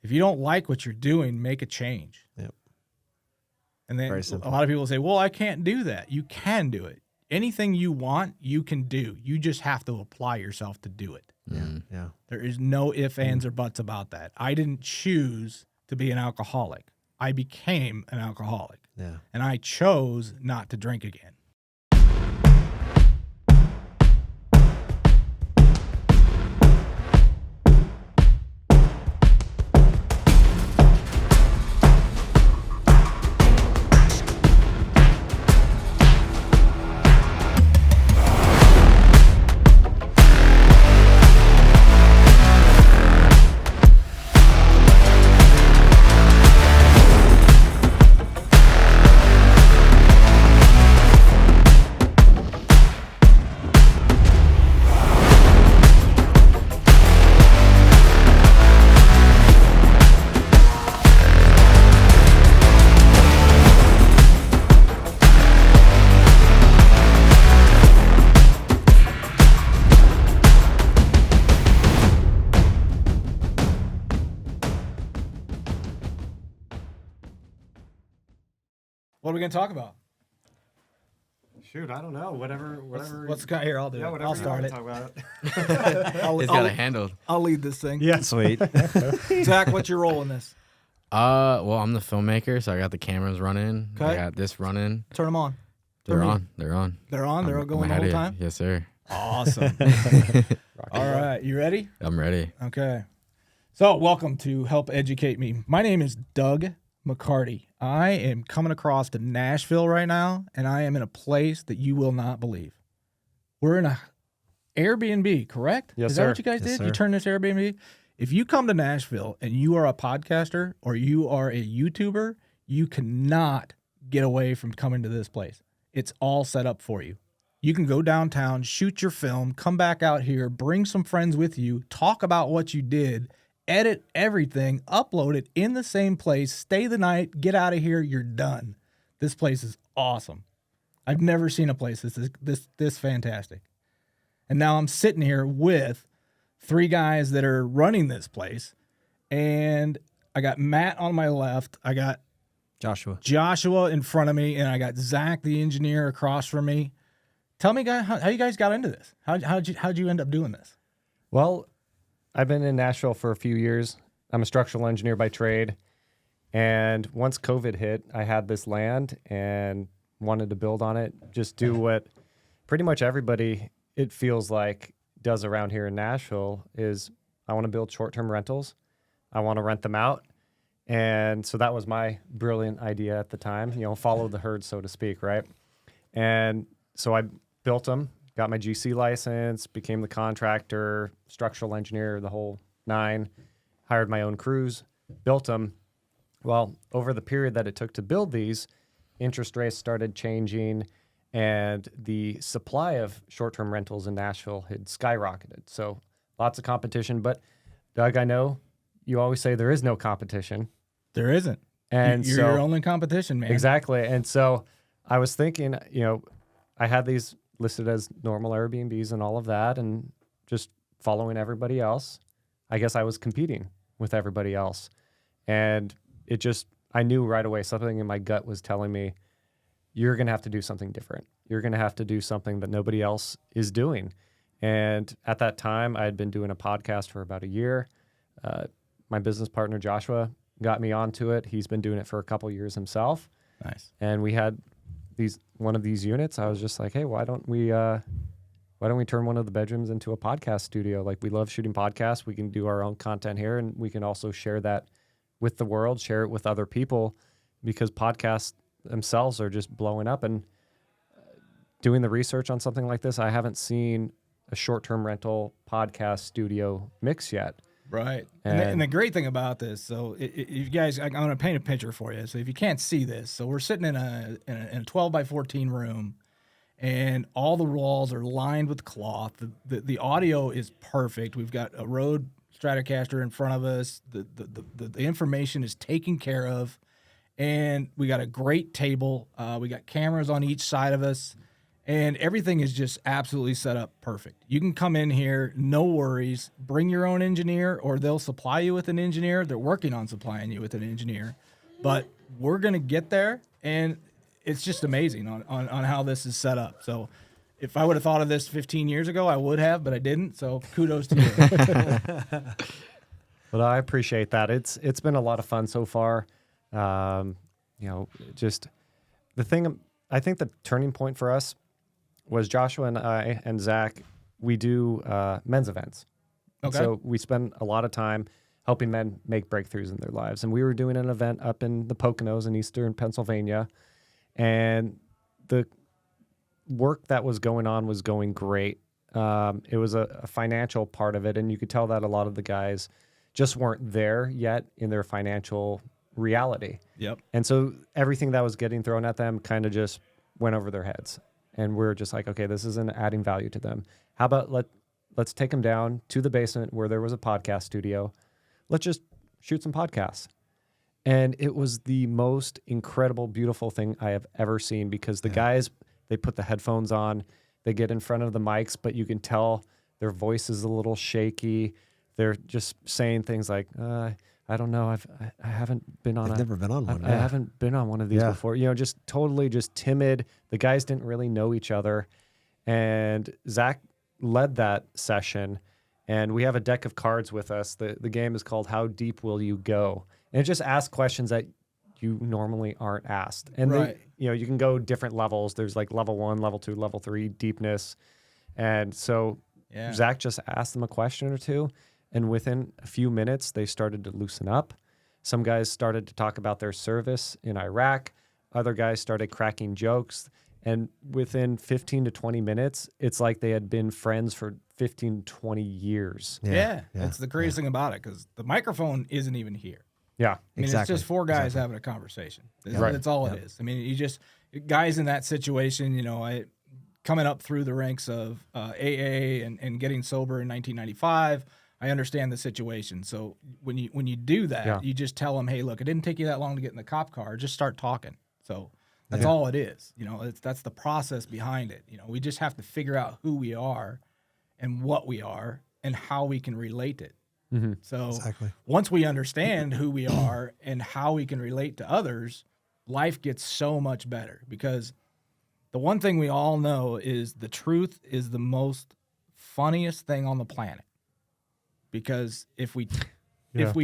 If you don't like what you're doing, make a change. Yep. And then Very a simple. lot of people say, well, I can't do that. You can do it. Anything you want, you can do. You just have to apply yourself to do it. Yeah. There is no ifs, ands, or buts about that. I didn't choose to be an alcoholic. I became an alcoholic. Yeah. And I chose not to drink again. What are we going to talk about? Shoot, I don't know. Whatever. What's got here? I'll do it. I'll start it. Talk about. I'll, He's got it handled. I'll lead this thing. Yeah. Sweet. Zach, what's your role in this? Well, I'm the filmmaker, so I got the cameras running. Okay. I got this running. Turn them on. They're me. on. They're on. They're on. They're I'm going the ahead whole of you. time. Yes, sir. Awesome. All right. You ready? I'm ready. Okay. So, welcome to Help Educate Me. My name is Doug McCarty. I am coming across to Nashville right now, and I am in a place that you will not believe. We're in a Airbnb, correct? Yes, Is that sir. what you guys Yes, did? You sir. turned this Airbnb? If you come to Nashville and you are a podcaster or you are a YouTuber, you cannot get away from coming to this place. It's all set up for you. You can go downtown, shoot your film, come back out here, bring some friends with you, talk about what you did, edit everything, upload it in the same place, stay the night, get out of here, you're done. This place is awesome. I've never seen a place this fantastic. And now I'm sitting here with three guys that are running this place. And I got Matt on my left. I got Joshua. Joshua in front of me, and I got Zach, the engineer, across from me. Tell me, guys, how you guys got into this? How'd you end up doing this? Well, I've been in Nashville for a few years. I'm a structural engineer by trade. And once COVID hit, I had this land and wanted to build on it, just do what pretty much everybody, it feels like, does around here in Nashville is I want to build short-term rentals. I want to rent them out. And so that was my brilliant idea at the time, follow the herd, so to speak, right? And so I built them, got my GC license, became the contractor, structural engineer, the whole nine, hired my own crews, built them. Well, over the period that it took to build these, interest rates started changing and the supply of short-term rentals in Nashville had skyrocketed. So lots of competition. But Doug, I know you always say there is no competition. There isn't. And You're so, your only competition, man. Exactly. And so I was thinking, I had these listed as normal Airbnbs and all of that, and just following everybody else. I guess I was competing with everybody else. And I knew right away something in my gut was telling me, you're going to have to do something different. You're going to have to do something that nobody else is doing. And at that time, I had been doing a podcast for about a year. My business partner, Joshua, got me onto it. He's been doing it for a couple years himself. Nice. And we had one of these units. I was just like, hey, why don't we turn one of the bedrooms into a podcast studio? Like, we love shooting podcasts. We can do our own content here, and we can also share that with the world, share it with other people, because podcasts themselves are just blowing up. And doing the research on something like this, I haven't seen a short-term rental podcast studio mix yet. Right. And the great thing about this, so you guys, I'm going to paint a picture for you. So if you can't see this, so we're sitting in a 12 by 14 room, and all the walls are lined with cloth. The audio is perfect. We've got a Rode Stratocaster in front of us. The information is taken care of, and we got a great table. We got cameras on each side of us, And everything is just absolutely set up perfect. You can come in here, no worries, bring your own engineer, or they'll supply you with an engineer. They're working on supplying you with an engineer. But we're going to get there, and it's just amazing on how this is set up. So if I would have thought of this 15 years ago, I would have, but I didn't. So kudos to you. But I appreciate that. It's been a lot of fun so far. Just the thing, I think the turning point for us was Joshua and I and Zach, we do men's events. Okay. So we spend a lot of time helping men make breakthroughs in their lives. And we were doing an event up in the Poconos in eastern Pennsylvania. And the work that was going on was going great. It was a financial part of it. And you could tell that a lot of the guys just weren't there yet in their financial reality. Yep. And so everything that was getting thrown at them kind of just went over their heads. And we're just like, okay, this isn't adding value to them. How about let's take them down to the basement where there was a podcast studio. Let's just shoot some podcasts. And it was the most incredible, beautiful thing I have ever seen, because the guys, they put the headphones on, they get in front of the mics, but you can tell their voice is a little shaky. They're just saying things like, I don't know. I haven't been on. I've never been on one. I haven't been on one of these before. Just totally just timid. The guys didn't really know each other, and Zach led that session. And we have a deck of cards with us. The game is called How Deep Will You Go? And it just asks questions that you normally aren't asked. And you can go different levels. There's like level 1, level 2, level 3 deepness. And so Zach just asked them a question or two. And within a few minutes, they started to loosen up. Some guys started to talk about their service in Iraq. Other guys started cracking jokes. And within 15 to 20 minutes, it's like they had been friends for 15, 20 years. Yeah. That's the craziest thing about it, because the microphone isn't even here. Yeah. I mean, Exactly. it's just four guys having a conversation. Right. That's all it is. I mean, guys in that situation, coming up through the ranks of AA and getting sober in 1995, I understand the situation. So when you do that, you just tell them, hey, look, it didn't take you that long to get in the cop car. Just start talking. So that's all it is. That's the process behind it. We just have to figure out who we are and what we are and how we can relate it. Mm-hmm. So Exactly. once we understand who we are and how we can relate to others, life gets so much better, because the one thing we all know is the truth is the most funniest thing on the planet. Because if we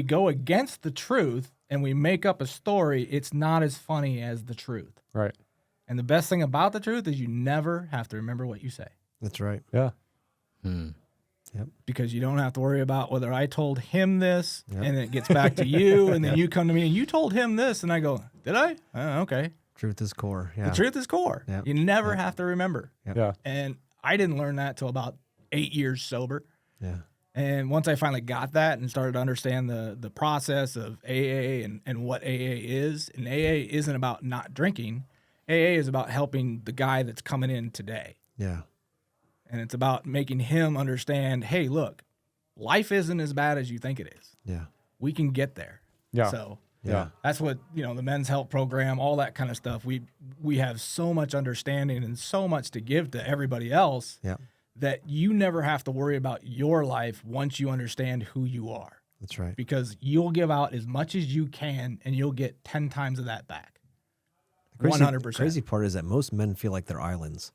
go against the truth and we make up a story, it's not as funny as the truth. Right. And the best thing about the truth is you never have to remember what you say, That's right. Yeah. because you don't have to worry about whether I told him this and it gets back to you, and then you come to me and you told him this, and I go, did I? Okay. Truth is core. Yeah. The truth is core. Yep. You never have to remember. Yeah. And I didn't learn that till about 8 years sober. Yeah. And once I finally got that and started to understand the process of AA and what AA is, and AA isn't about not drinking, AA is about helping the guy that's coming in today. Yeah. And it's about making him understand, hey, look, life isn't as bad as you think it is. Yeah. We can get there. Yeah. So Yeah. that's what, the men's health program, all that kind of stuff. We have so much understanding and so much to give to everybody else. Yeah. That you never have to worry about your life once you understand who you are, That's right. because you'll give out as much as you can and you'll get 10 times of that back. The 100%. crazy part is that most men feel like they're islands,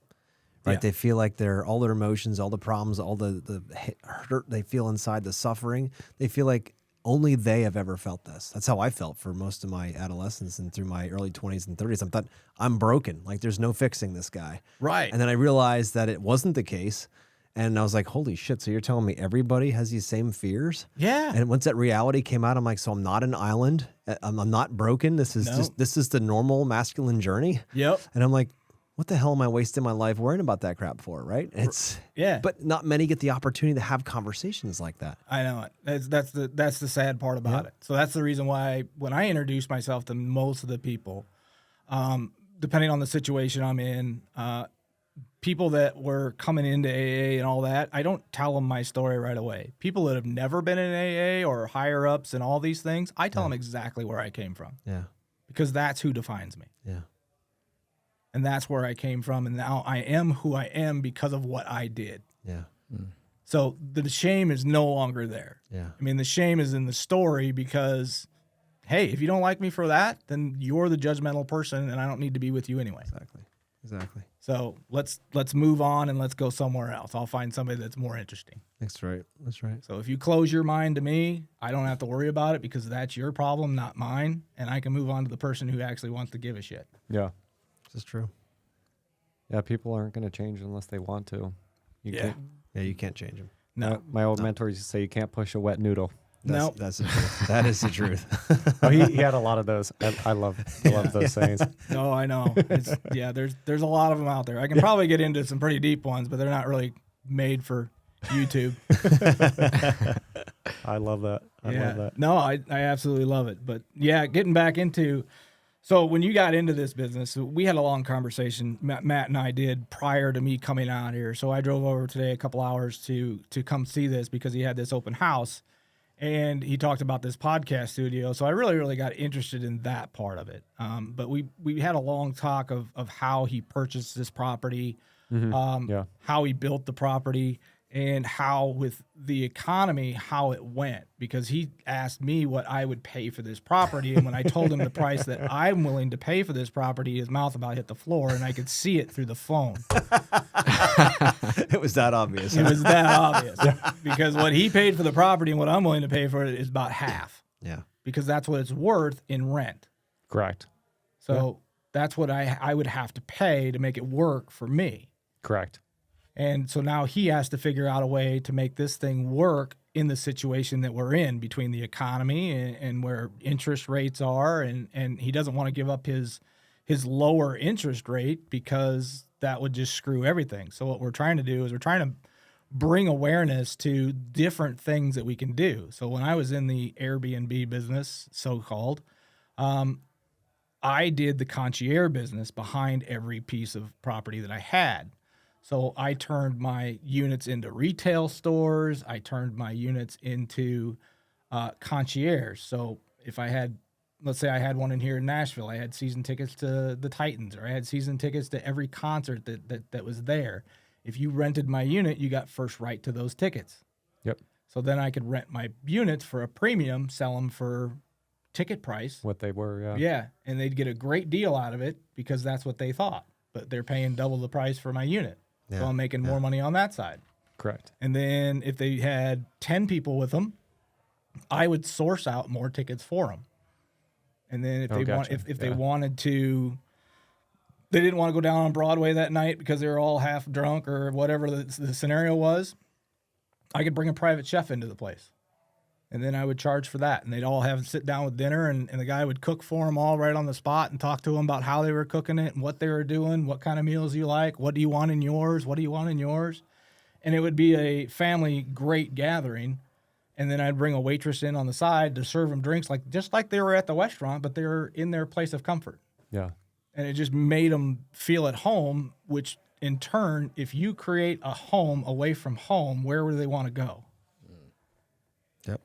right? Yeah. They feel like they're all their emotions, all the problems, all the hurt they feel inside, the suffering. They feel like only they have ever felt this. That's how I felt for most of my adolescence and through my early 20s and 30s. I thought, I'm broken. Like, there's no fixing this guy. Right. And then I realized that it wasn't the case. And I was like, holy shit. So you're telling me everybody has these same fears? Yeah. And once that reality came out, I'm like, so I'm not an island. I'm not broken. This is this is the normal masculine journey. Yep. And I'm like, what the hell am I wasting my life worrying about that crap for? Right. Yeah. But not many get the opportunity to have conversations like that. I know it. That's the sad part about it. So that's the reason why when I introduce myself to most of the people, depending on the situation I'm in, people that were coming into AA and all that, I don't tell them my story right away. People that have never been in AA or higher ups and all these things, I tell them exactly where I came from, Yeah. because that's who defines me. Yeah. And that's where I came from. And now I am who I am because of what I did. Yeah. So the shame is no longer there. Yeah. I mean, the shame is in the story because, hey, if you don't like me for that, then you're the judgmental person and I don't need to be with you anyway. Exactly. So let's move on and let's go somewhere else. I'll find somebody that's more interesting. That's right. So if you close your mind to me, I don't have to worry about it because that's your problem, not mine. And I can move on to the person who actually wants to give a shit. Yeah. This is true. Yeah. People aren't going to change unless they want to. You Yeah. can't. Yeah, you can't change them. No. My old mentor used to say you can't push a wet noodle. Nope. That's the truth. That is the truth. Oh, he had a lot of those. I love those sayings. No, I know. There's a lot of them out there. I can probably get into some pretty deep ones, but they're not really made for YouTube. I love that. I love that. No, I absolutely love it. But yeah, getting back into, so when you got into this business, we had a long conversation, Matt and I did, prior to me coming out here. So I drove over today a couple hours to come see this because he had this open house and he talked about this podcast studio. So I really got interested in that part of it. But we had a long talk of how he purchased this property, how he built the property, and how with the economy, how it went, because he asked me what I would pay for this property. And when I told him the price that I'm willing to pay for this property, his mouth about hit the floor and I could see it through the phone. It was that obvious. It was that obvious because what he paid for the property and what I'm willing to pay for it is about half Yeah. because that's what it's worth in rent. Correct. So that's what I would have to pay to make it work for me. Correct. And so now he has to figure out a way to make this thing work in the situation that we're in between the economy and where interest rates are. And he doesn't want to give up his lower interest rate because that would just screw everything. So what we're trying to do is we're trying to bring awareness to different things that we can do. So when I was in the Airbnb business, so-called, I did the concierge business behind every piece of property that I had. So I turned my units into retail stores. I turned my units into concierge. So if I had, let's say I had one in here in Nashville, I had season tickets to the Titans, or I had season tickets to every concert that was there. If you rented my unit, you got first right to those tickets. Yep. So then I could rent my units for a premium, sell them for ticket price. What they were. Yeah. Yeah, and they'd get a great deal out of it because that's what they thought. But they're paying double the price for my unit. So I'm making more money on that side. Correct. And then if they had 10 people with them, I would source out more tickets for them. And then if they wanted to, they didn't want to go down on Broadway that night because they were all half drunk or whatever the scenario was, I could bring a private chef into the place. And then I would charge for that. And they'd all have sit down with dinner, and the guy would cook for them all right on the spot and talk to them about how they were cooking it and what they were doing, what kind of meals you like, what do you want in yours, what do you want in yours. And it would be a family great gathering. And then I'd bring a waitress in on the side to serve them drinks just like they were at the restaurant, but they were in their place of comfort. Yeah. And it just made them feel at home, which in turn, if you create a home away from home, where would they want to go? Yep.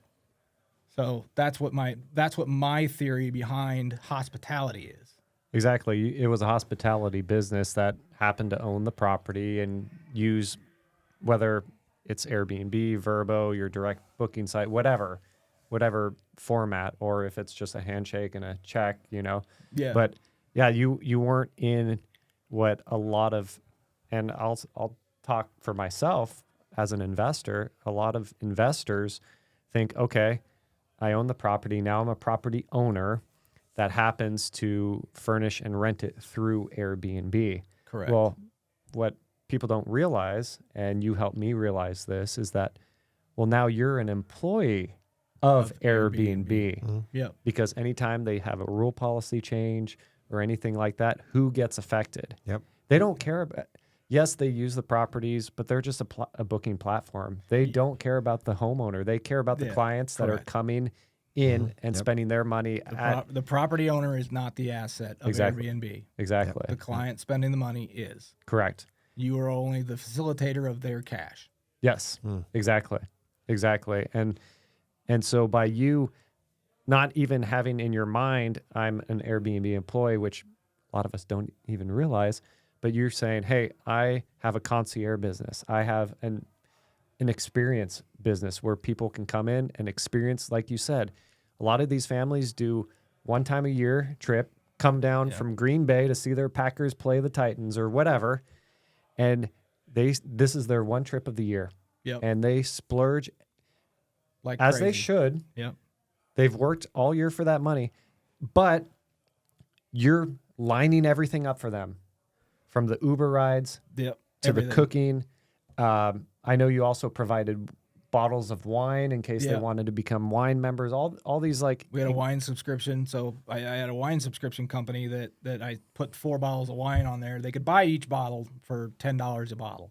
So that's what my theory behind hospitality is. Exactly. It was a hospitality business that happened to own the property and use, whether it's Airbnb, Vrbo, your direct booking site, whatever format, or if it's just a handshake and a check, Yeah. But yeah, you weren't in what a lot of, and I'll talk for myself as an investor. A lot of investors think, okay, I own the property. Now I'm a property owner that happens to furnish and rent it through Airbnb. Correct. Well, what people don't realize, and you helped me realize this, is that, well, now you're an employee of Airbnb. Yep. Because anytime they have a rule policy change or anything like that, who gets affected? Yep. They don't care about. Yes, they use the properties, but they're just a booking platform. They don't care about the homeowner. They care about the clients that are coming in and spending their money. The property owner is not the asset of Airbnb. Exactly. The client spending the money is. Correct. You are only the facilitator of their cash. Yes, exactly. And so by you not even having in your mind, I'm an Airbnb employee, which a lot of us don't even realize. But you're saying, hey, I have a concierge business. I have an experience business where people can come in and experience, like you said, a lot of these families do one time a year trip, come down from Green Bay to see their Packers play the Titans or whatever. And this is their one trip of the year. Yep. And they splurge Like as they crazy. should. Yep. They've worked all year for that money, but you're lining everything up for them, from the Uber rides Yep. to Everything. the cooking. I know you also provided bottles of wine in case they Yeah. wanted to become wine members. All these like We had a wine subscription, so I had a wine subscription company that I put 4 bottles of wine on there. They could buy each bottle for $10 a bottle,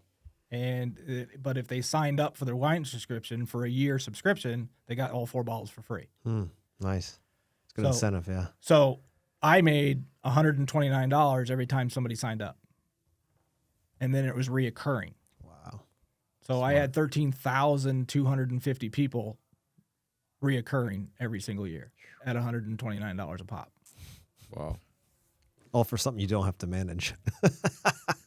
but if they signed up for their wine subscription for a year subscription, they got all 4 bottles for free. Nice. It's good So- incentive, yeah. So I made $129 every time somebody signed up, and then it was reoccurring. Wow. So I had 13,250 people reoccurring every single year at $129 a pop. Wow. All for something you don't have to manage.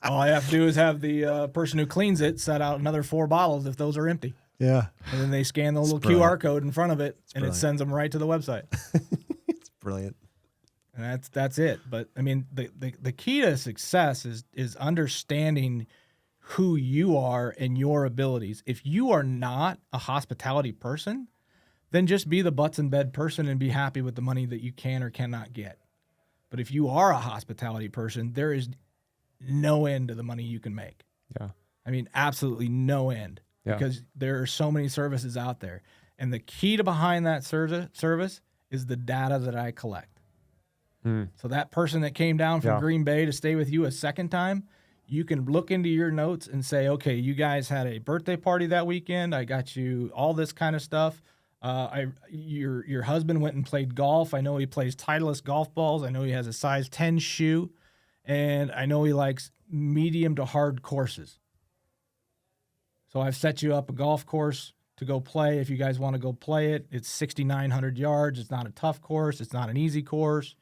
All I have to do is have the person who cleans it set out another 4 bottles if those are empty. Yeah. And then they scan the little brilliant. QR code in front of it, and brilliant. it sends them right to the website. It's brilliant. And that's it. But I mean, the key to success is understanding who you are and your abilities. If you are not a hospitality person, then just be the butts in bed person and be happy with the money that you can or cannot get. But if you are a hospitality person, there is no end to the money you can make. yeah. I mean, absolutely no end, Yeah. because there are so many services out there. And the key to behind that service is the data that I collect. So that person that came down from Yeah. Green Bay to stay with you a second time, you can look into your notes and say, okay, you guys had a birthday party that weekend. I got you all this kind of stuff. Your husband went and played golf. I know he plays Titleist golf balls. I know he has a size 10 shoe, and I know he likes medium to hard courses. So I've set you up a golf course to go play if you guys want to go play it. It's 6,900 yards. It's not a tough course. It's not an easy course.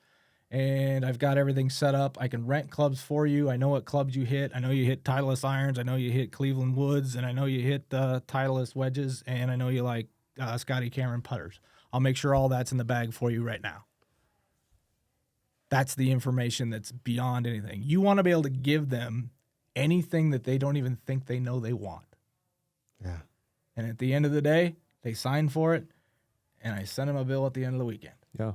And I've got everything set up. I can rent clubs for you. I know what clubs you hit. I know you hit Titleist irons. I know you hit Cleveland Woods. And I know you hit Titleist wedges. And I know you like Scotty Cameron putters. I'll make sure all that's in the bag for you right now. That's the information that's beyond anything. You want to be able to give them anything that they don't even think they know they want. Yeah. And at the end of the day, they sign for it, and I send them a bill at the end of the weekend. Yeah.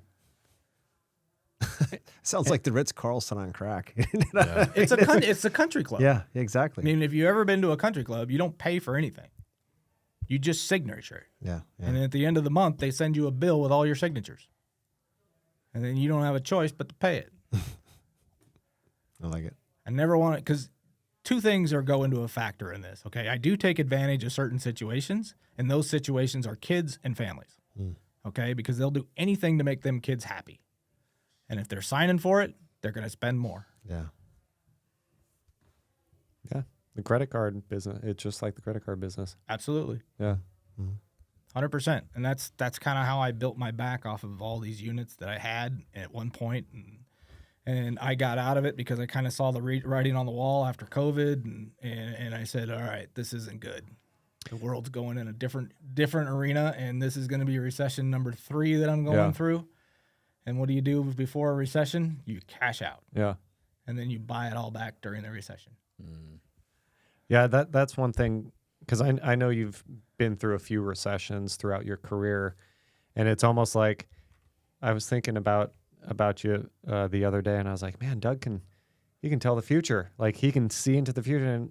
Sounds like the Ritz-Carlton on crack. It's a country club. Yeah, I exactly. mean, if you've ever been to a country club, you don't pay for anything. You just signature. Yeah, yeah. And then at the end of the month, they send you a bill with all your signatures. And then you don't have a choice but to pay it. I like it. I never want it, because 2 things are go into a factor in this. Okay, I do take advantage of certain situations, and those situations are kids and families. Okay, because they'll do anything to make them kids happy, and if they're signing for it, they're going to spend more. Yeah. Yeah. The credit card business. It's just like the credit card business. Absolutely, Yeah. 100%. And that's kind of how I built my back off of all these units that I had at one point, and I got out of it because I kind of saw the writing on the wall after COVID, and I said, all right, this isn't good. The world's going in a different arena, and this is going to be recession number 3 that I'm going through. And what do you do before a recession? You cash out, Yeah. and then you buy it all back during the recession. Yeah, that's one thing, because I know you've been through a few recessions throughout your career, and it's almost like I was thinking about you the other day, and I was like, man, Doug he can tell the future, like he can see into the future,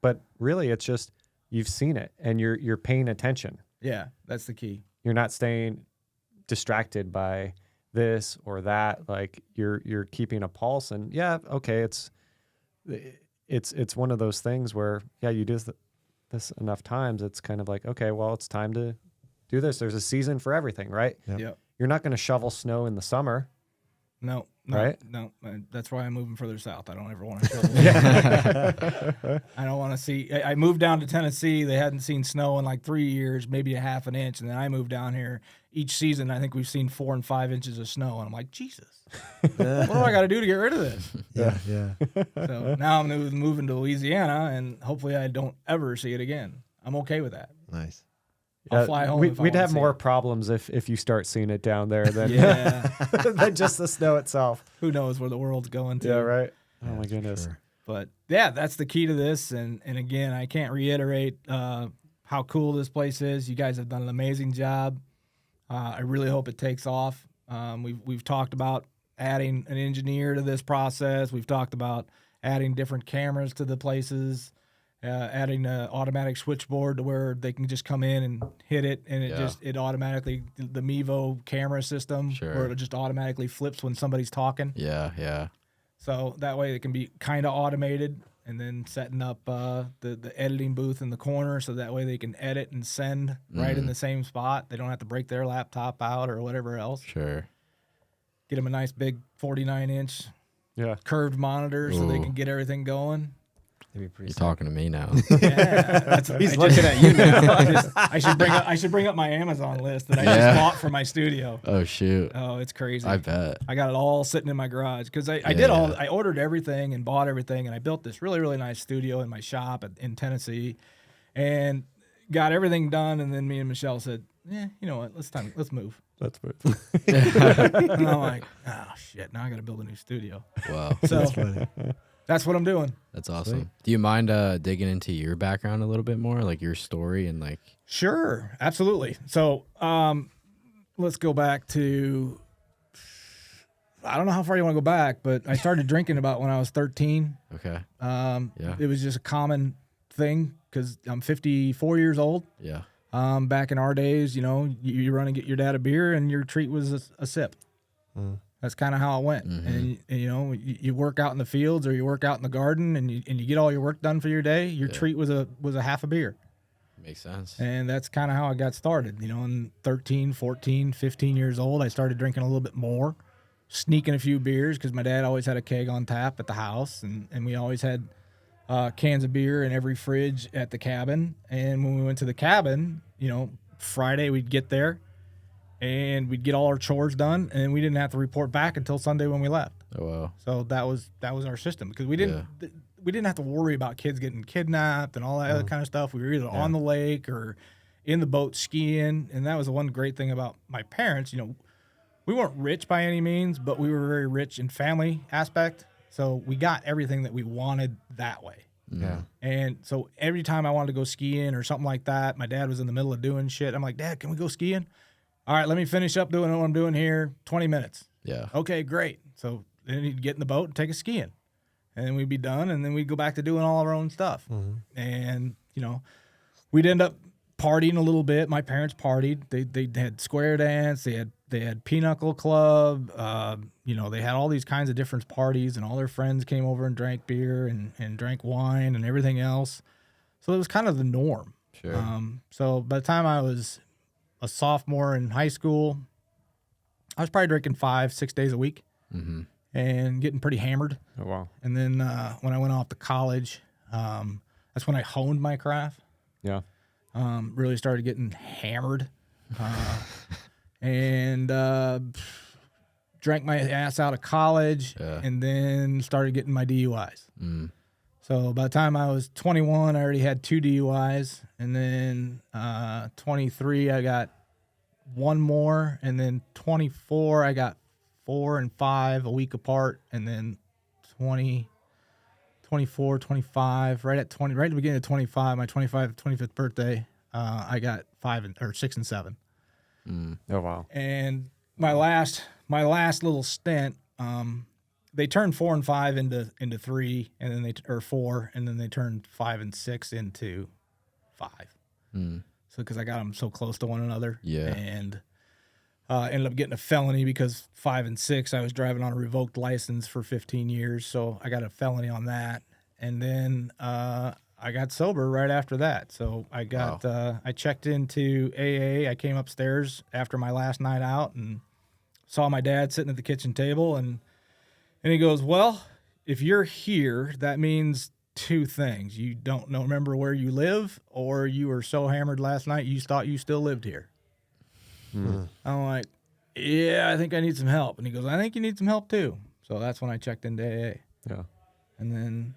but really it's just you've seen it and you're paying attention. Yeah, that's the key. You're not staying distracted by this or that. Like you're keeping a pulse, and yeah, okay, it's one of those things where you do this enough times, it's kind of like, okay, well, it's time to do this. There's a season for everything, right? Yep. Yep. You're not going to shovel snow in the summer. No, Right? No, that's why I'm moving further south. I don't ever want to show. I don't want to see. I moved down to Tennessee. They hadn't seen snow in like 3 years, maybe a half an inch, and then I moved down here. Each season, I think we've seen 4 and 5 inches of snow, and I'm like, Jesus, what do I got to do to get rid of this? Yeah. So now I'm moving to Louisiana, and hopefully I don't ever see it again. I'm okay with that. Nice. I'll fly home. if I We'd wanna have see more it. problems if you start seeing it down there than, Yeah. than just the snow itself. Who knows where the world's going to? Yeah, right. Oh my goodness. Sure. But yeah, that's the key to this. And again, I can't reiterate how cool this place is. You guys have done an amazing job. I really hope it takes off. We've talked about adding an engineer to this process. We've talked about adding different cameras to the places, adding an automatic switchboard to where they can just come in and hit it, and it automatically, the Mevo camera system, Sure. where it just automatically flips when somebody's talking. Yeah. So that way it can be kind of automated, and then setting up the editing booth in the corner so that way they can edit and send right in the same spot. They don't have to break their laptop out or whatever else. Sure. Get them a nice big 49-inch Yeah. curved monitor so they Ooh. can get everything going. That'd be pretty You're sick. talking to me now. Yeah, He's looking at you now. I should bring up my Amazon list that I Yeah. just bought for my studio. Oh shoot. Oh, it's crazy. I bet. I got it all sitting in my garage because I Yeah. I ordered everything and bought everything, and I built this really, really nice studio in my shop in Tennessee, and got everything done. And then me and Michelle said, "Yeah, you know what? Let's move." That's what. And I'm like, "Oh shit! Now I got to build a new studio." Wow. So Funny. that's what I'm doing. That's awesome. Do you mind digging into your background a little bit more, like your story and like? Sure, absolutely. So let's go back to. I don't know how far you want to go back, but I started drinking about when I was 13. Okay. Yeah. It was just a common thing because I'm 54 years old. Yeah. Back in our days, you run and get your dad a beer, and your treat was a sip. That's kind of how it went. And you work out in the fields or you work out in the garden, and you get all your work done for your day. Your treat was a half a beer. Makes sense. And that's kind of how I got started. In 13, 14, 15 years old, I started drinking a little bit more, sneaking a few beers because my dad always had a keg on tap at the house, and we always had cans of beer in every fridge at the cabin. And when we went to the cabin, Friday we'd get there and we'd get all our chores done, and we didn't have to report back until Sunday when we left. Oh wow. So that was our system because we didn't have to worry about kids getting kidnapped and all that other kind of stuff. We were either on the lake or in the boat skiing, and that was the one great thing about my parents. We weren't rich by any means, but we were very rich in family aspect. So we got everything that we wanted that way. Yeah. And so every time I wanted to go skiing or something like that, my dad was in the middle of doing shit. I'm like, Dad, can we go skiing? All right, let me finish up doing what I'm doing here. 20 minutes. Yeah. Okay, great. So then he'd get in the boat and take us skiing. And then we'd be done, and then we'd go back to doing all of our own stuff. And, we'd end up partying a little bit. My parents partied. They had square dance. They had pinochle club. They had all these kinds of different parties, and all their friends came over and drank beer and drank wine and everything else. So it was kind of the norm. Sure. So by the time I was a sophomore in high school, I was probably drinking 5-6 days a week and getting pretty hammered. Oh wow. And then when I went off to college, that's when I honed my craft. Yeah. Really started getting hammered, and drank my ass out of college, and then started getting my DUIs. So by the time I was 21, I already had 2 DUIs, and then 23, I got 1 more, and then 24, I got 4 and 5 a week apart, and then 20, 24, 25, right at the beginning of 25, my 25th birthday, I got 6 and 7. Oh wow. And my last little stint, they turned 4 and 5 into 3, and then or 4, and then they turned 5 and 6 into 5. So because I got them so close to one another, and ended up getting a felony because 5 and 6, I was driving on a revoked license for 15 years, so I got a felony on that, and then I got sober right after that. So I got I checked into AA. I came upstairs after my last night out and saw my dad sitting at the kitchen table, and he goes, well, if you're here, that means two things. You don't remember where you live, or you were so hammered last night you thought you still lived here. I'm like, yeah, I think I need some help. And he goes, I think you need some help too. So that's when I checked into AA. Yeah. And then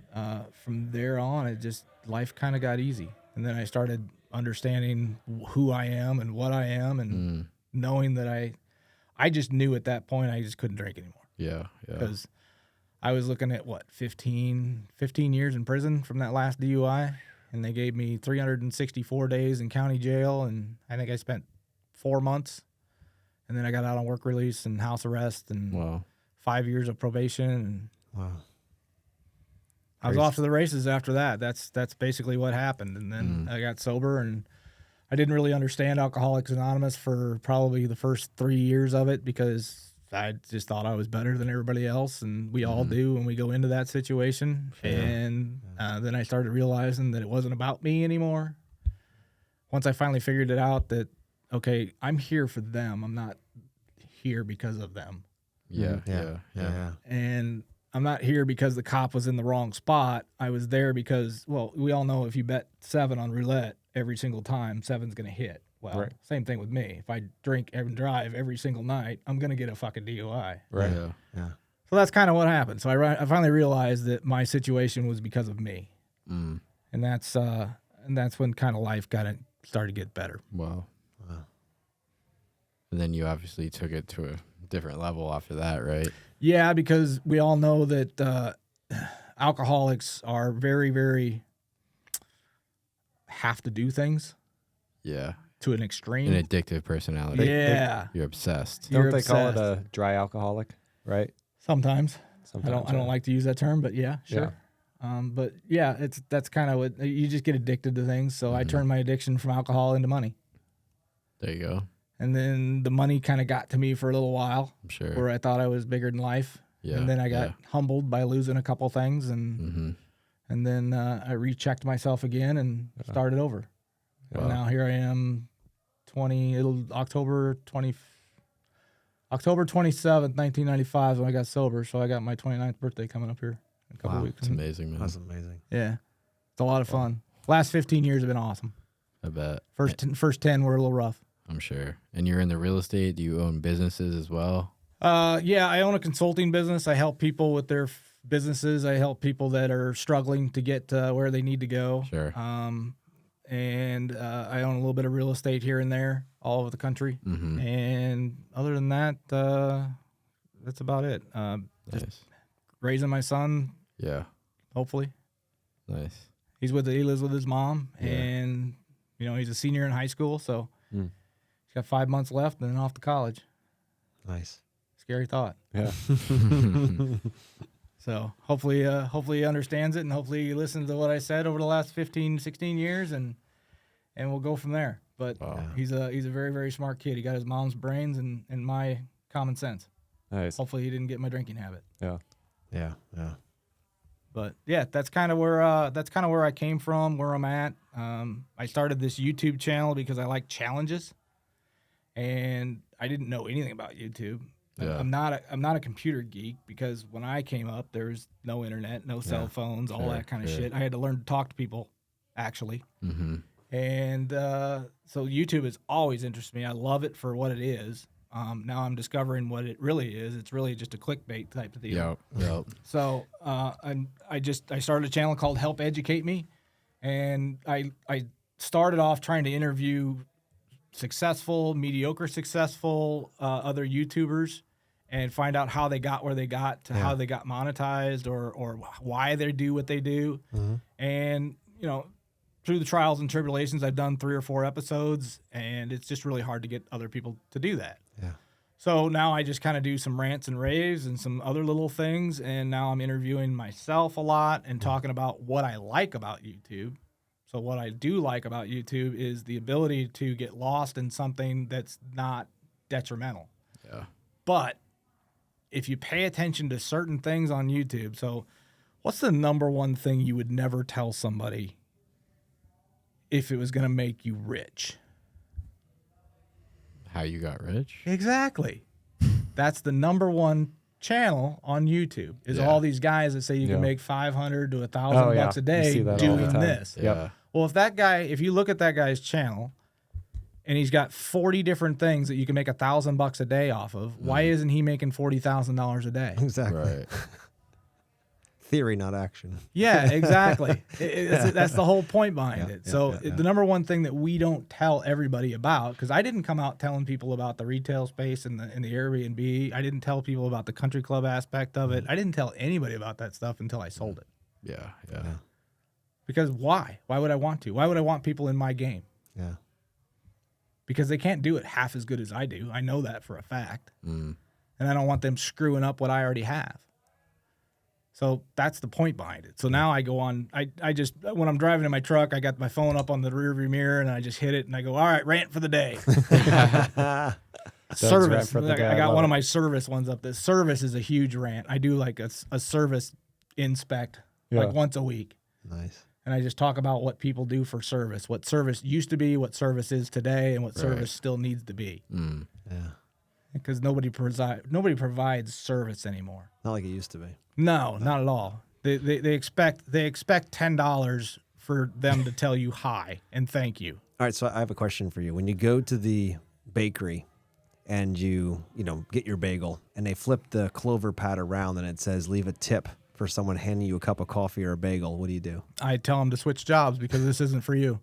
from there on, it just, life kind of got easy. And then I started understanding who I am and what I am, and knowing that I just knew at that point I just couldn't drink anymore. Yeah. Because I was looking at, 15 years in prison from that last DUI. And they gave me 364 days in county jail. And I think I spent 4 months. And then I got out on work release and house arrest and Wow. 5 years of probation. And Wow. I was Crazy. off to the races after that. That's basically what happened. And then I got sober, and I didn't really understand Alcoholics Anonymous for probably the first 3 years of it, because I just thought I was better than everybody else, and we all do when we go into that situation. And then I started realizing that it wasn't about me anymore. Once I finally figured it out that, okay, I'm here for them. I'm not here because of them. Yeah. Yeah. And I'm not here because the cop was in the wrong spot. I was there because, well, we all know if you bet 7 on roulette every single time, 7's going to hit. Well, Right. same thing with me. If I drink and drive every single night, I'm going to get a fucking DUI. Right. Yeah. Yeah. So that's kind of what happened. So I finally realized that my situation was because of me. Mm. And that's when kind of life started to get better. Wow. And then you obviously took it to a different level after that, right? Yeah, because we all know that alcoholics are very, very have to do things Yeah. to an extreme. An addictive personality. Yeah. You're obsessed. You're Don't they call it obsessed. a dry alcoholic? Right. Sometimes. Sometimes. I don't like to use that term, but yeah, sure. But yeah, that's kind of what you just get addicted to things. So I turned my addiction from alcohol into money. There you go. And then the money kind of got to me for a little while, I'm sure. where I thought I was bigger than life. Yeah. And then I got humbled by losing a couple things, and Mm-hmm. and then I rechecked myself again and started over. Wow. And now here I am, October 27th, 1995 is when I got sober. So I got my 29th birthday coming up here in a couple Wow. weeks. It's amazing, man. That's amazing. Yeah, it's a lot of fun. Last 15 years have been awesome. I bet. First 10 were a little rough. I'm sure. And you're in the real estate. Do you own businesses as well? Yeah, I own a consulting business. I help people with their businesses. I help people that are struggling to get where they need to go. Sure. And I own a little bit of real estate here and there, all over the country. Mm-hmm. And other than that, that's about it. Nice. Raising my son, Yeah. hopefully. Nice. He lives with his mom, Yeah. and he's a senior in high school, so Mm. he's got 5 months left, and then off to college. Nice. Scary thought. Yeah. So hopefully he understands it, and hopefully he listens to what I said over the last 15, 16 years, and we'll go from there. But Wow. he's a very, very smart kid. He got his mom's brains and my common sense. Nice. Hopefully he didn't get my drinking habit. Yeah. Yeah. Yeah. But yeah, that's kind of where I came from, where I'm at. I started this YouTube channel because I like challenges, and I didn't know anything about YouTube. Yeah. I'm not a computer geek, because when I came up, there was no internet, no cell phones, all Sure, that kind of sure. shit. I had to learn to talk to people, actually. Mm-hmm. And so YouTube has always interested me. I love it for what it is. Now I'm discovering what it really is. It's really just a clickbait type of deal. Yep. So I started a channel called Help Educate Me, and I started off trying to interview successful, mediocre successful other YouTubers, and find out how they got where they got to, how they got monetized, or why they do what they do. And through the trials and tribulations, I've done 3 or 4 episodes, and it's just really hard to get other people to do that. Yeah. So now I just kind of do some rants and raves and some other little things, and now I'm interviewing myself a lot and talking about what I like about YouTube. So what I do like about YouTube is the ability to get lost in something that's not detrimental. Yeah. But if you pay attention to certain things on YouTube, so what's the number one thing you would never tell somebody if it was going to make you rich? How you got rich? Exactly. That's the number one channel on YouTube is Yeah. all these guys that say you Yeah. can make 500 to 1,000 Oh, yeah. bucks a You day see that all the doing time. this. Yeah. Well, if you look at that guy's channel and he's got 40 different things that you can make 1,000 bucks a day off of, why isn't he making $40,000 a day? Exactly. Right. Theory, not action. Yeah, exactly. That's the whole point behind it. So yeah. the number one thing that we don't tell everybody about, because I didn't come out telling people about the retail space and the Airbnb. I didn't tell people about the country club aspect of it. I didn't tell anybody about that stuff until I sold it. Yeah. Yeah. Because why? Why would I want to? Why would I want people in my game? Yeah. Because they can't do it half as good as I do. I know that for a fact. Mm. And I don't want them screwing up what I already have. So that's the point behind it. So now I go on, I just, when I'm driving in my truck, I got my phone up on the rearview mirror and I just hit it and I go, all right, rant for the day. Service. rant for the day. I I got love one of it. my service ones up there. Service is a huge rant. I do like a service inspect like Yeah. once a week. Nice. And I just talk about what people do for service, what service used to be, what service is today, and what service still needs to be. Mm. Yeah. Because nobody provides service anymore. Not like it used to be. No, not at all. They expect $10 for them to tell you hi and thank you. All right, so I have a question for you. When you go to the bakery and you get your bagel and they flip the clover pad around and it says leave a tip for someone handing you a cup of coffee or a bagel, what do you do? I tell them to switch jobs because this isn't for you.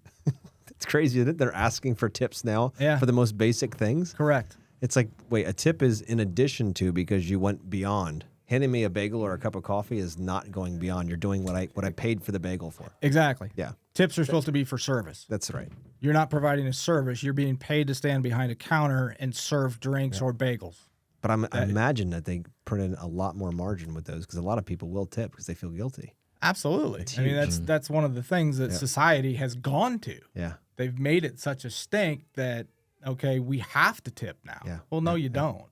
It's crazy, isn't it? They're asking for tips now Yeah. for the most basic things. Correct. It's like, wait, a tip is in addition to because you went beyond. Handing me a bagel or a cup of coffee is not going beyond. You're doing what I paid for the bagel for. Exactly. Yeah, Tips are supposed to be for service. that's right. You're not providing a service. You're being paid to stand behind a counter and serve drinks or bagels. But I imagine that they put in a lot more margin with those because a lot of people will tip because they feel guilty. Absolutely. I mean, that's one of the things that society has gone to. Yeah. They've made it such a stink that, okay, we have to tip now. Yeah. Well, no, you don't.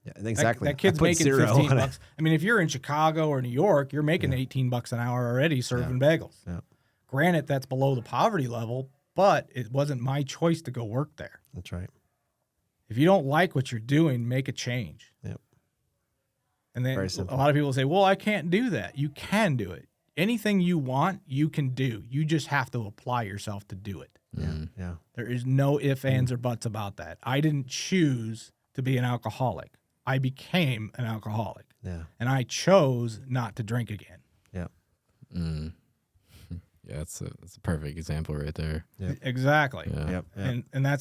Yeah, exactly. That kid's I put making 0 $15. on it. I mean, if you're in Chicago or New York, you're making $18 an hour already serving bagels. Yeah. Granted, that's below the poverty level, but it wasn't my choice to go work there. That's right. If you don't like what you're doing, make a change. Yep. And then Very a simple. lot of people say, well, I can't do that. You can do it. Anything you want, you can do. You just have to apply yourself to do it. Yeah. There is no ifs, ands, or buts about that. I didn't choose to be an alcoholic. I became an alcoholic. Yeah. And I chose not to drink again. Yeah. Mm. Yeah, that's a perfect example right there. Yep. Exactly. Yeah. Yep. And I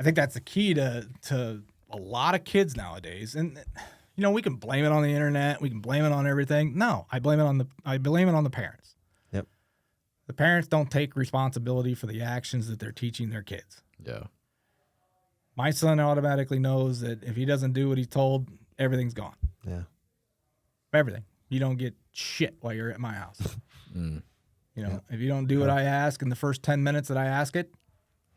think that's the key to a lot of kids nowadays. And we can blame it on the internet, we can blame it on everything. No, I blame it on the parents. Yep. The parents don't take responsibility for the actions that they're teaching their kids. Yeah. My son automatically knows that if he doesn't do what he's told, everything's gone. Yeah. Everything. You don't get shit while you're at my house. Mm. If you don't do what I ask in the first 10 minutes that I ask it,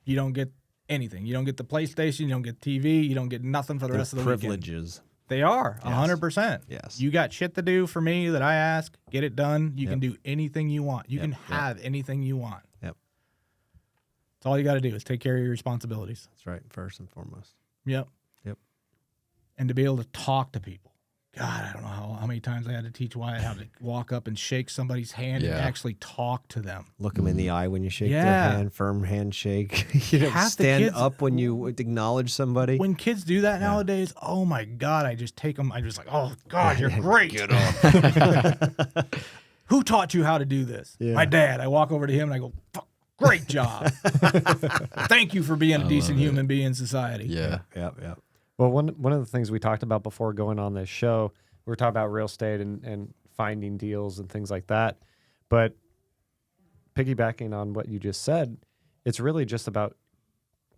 you don't get anything. You don't get the PlayStation, you don't get TV, you don't get nothing for the rest of the weekend. Privileges. They are 100%. Yes. You got shit to do for me that I ask, get it done. You can do anything you want. You can have anything you want. Yep. That's all you got to do is take care of your responsibilities. That's right. First and foremost. Yep. Yep. And to be able to talk to people. God, I don't know how many times I had to teach Wyatt how to walk up and shake somebody's hand and Yeah. actually talk to them. Look them in the eye when you shake Yeah. their hand. Firm handshake. Half the Stand kids- up when you acknowledge somebody. When kids do that nowadays, oh my God, I just take them. I'm just like, oh God, you're great. Get up. Who taught you how to do this? Yeah. My dad. I walk over to him and I go, "Fuck, great job. Thank you for being a decent human being in society. Yeah. Yep. Well, one of the things we talked about before going on this show, we were talking about real estate and finding deals and things like that. But piggybacking on what you just said, it's really just about